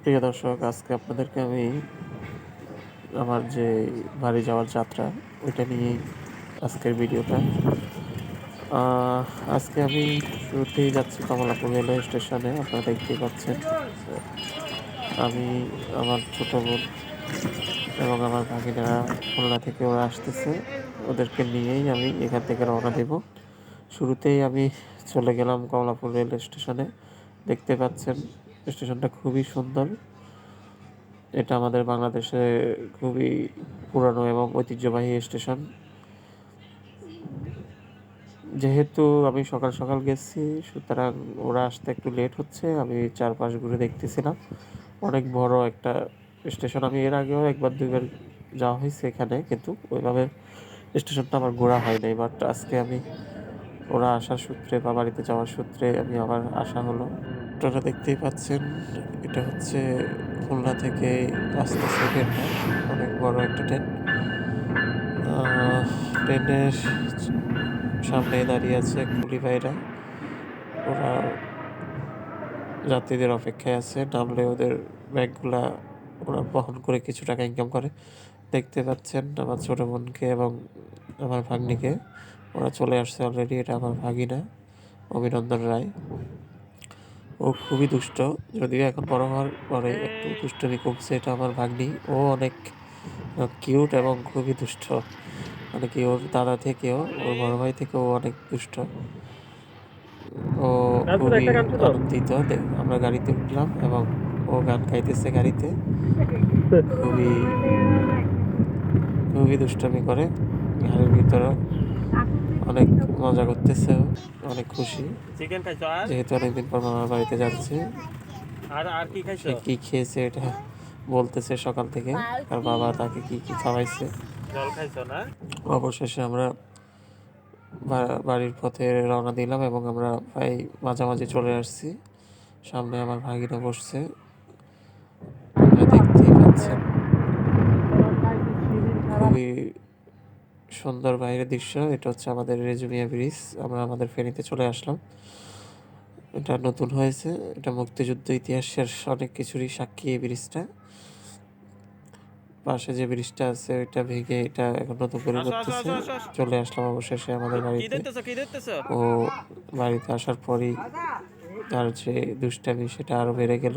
প্রিয় দর্শক, আজকে আপনাদেরকে আমি আমার যে বাড়ি যাওয়ার যাত্রা ওইটা নিয়েই আজকের ভিডিওটা। আহ, আজকে আমি শুরুতেই যাচ্ছি কমলাপুর রেলওয়ে স্টেশনে। আপনারা দেখতেই পাচ্ছেন আমি, আমার ছোট বোন এবং আমার ভাগিনারা খুলনা থেকে ওরা আসতেছে। ওদেরকে নিয়েই আমি এখান থেকে রওনা দেব। শুরুতেই আমি চলে গেলাম কমলাপুর রেলওয়ে স্টেশনে। দেখতে পাচ্ছেন স্টেশনটা খুবই সুন্দর। এটা আমাদের বাংলাদেশে খুবই পুরানো এবং ঐতিহ্যবাহী স্টেশন। যেহেতু আমি সকাল সকাল গেছি, সুতরাং ওরা আসতে একটু লেট হচ্ছে। আমি চারপাশ ঘুরে দেখতেছিলাম। অনেক বড় একটা স্টেশন। আমি এর আগেও একবার দুইবার যাওয়া হয়েছে এখানে, কিন্তু ওইভাবে স্টেশনটা আমার ঘোরা হয় নাই। বাট আজকে আমি ওরা আসার সূত্রে বা বাড়িতে যাওয়ার সূত্রে আমি আবার আসা হলো। আপনারা দেখতেই পাচ্ছেন এটা হচ্ছে খুলনা থেকে আসতেছে ট্রেনটা। অনেক বড় একটা ট্রেন। ট্রেনের সামনে দাঁড়িয়ে আছে কুলি ভাইরা। ওরা যাত্রীদের অপেক্ষায় আছে, নামলে ওদের ব্যাগগুলা ওরা বহন করে কিছু টাকা ইনকাম করে। দেখতে পাচ্ছেন আমার ছোট বোনকে এবং আমার ভাগ্নিকে। ওরা চলে আসছে অলরেডি। এটা আমার ভাগিনা অভিনন্দন রায়। ও খুবই দুষ্ট, যদিও এখন বড় হওয়ার পরে একটু দুষ্টুমি কমছে। এটা আমার ভাগ্নি। ও অনেক কিউট এবং খুবই দুষ্ট। মানে কি, ওর দাদা থেকেও, ওর বড় ভাই থেকেও অনেক দুষ্ট। ও খুবই আনন্দিত। আমরা গাড়িতে উঠলাম এবং ও গান গাইতেছে গাড়িতে। খুবই খুবই দুষ্টামি করে গাড়ির ভিতরে। অনেক মজা করতেছে ও, অনেক খুশি। চিকেন খাইছো আর যেহেতু অনেকদিন পর মামার বাড়িতে যাচ্ছে। আর আর কি সে খাইছো? কি খেয়েছে এটা বলতেছে সকাল থেকে, তার বাবা তাকে কি কি খাওয়াইছে। জল খাইছো না? অবশেষে আমরা বাড়ির পথে রওনা দিলাম এবং আমরা প্রায় মাঝামাঝি চলে আসছি। সামনে আমার ভাগিনা বসছে, আপনারা দেখতেই পাচ্ছেন। খুবই সুন্দর বাইরের দৃশ্য। এটা হচ্ছে আমাদের রেজুমিয়া ব্রিজ। আমরা আমাদের ফেনীতে চলে আসলাম। এটা নতুন হয়েছে। এটা মুক্তিযুদ্ধ ইতিহাসের অনেক কিছুরই সাক্ষী এই ব্রিজটা। পাশে যে ব্রিজটা আছে ওইটা ভেঙে এটা এখন নতুন করে আসো আসো করতেছে। আসো আসো আসো। চলে আসলাম অবশেষে আমাদের কি বাড়িতে। দেখতেছো কি দেখতেছো? ও বাড়িতে আসার পরই তার যে দুষ্টামি সেটা আরো বেড়ে গেল।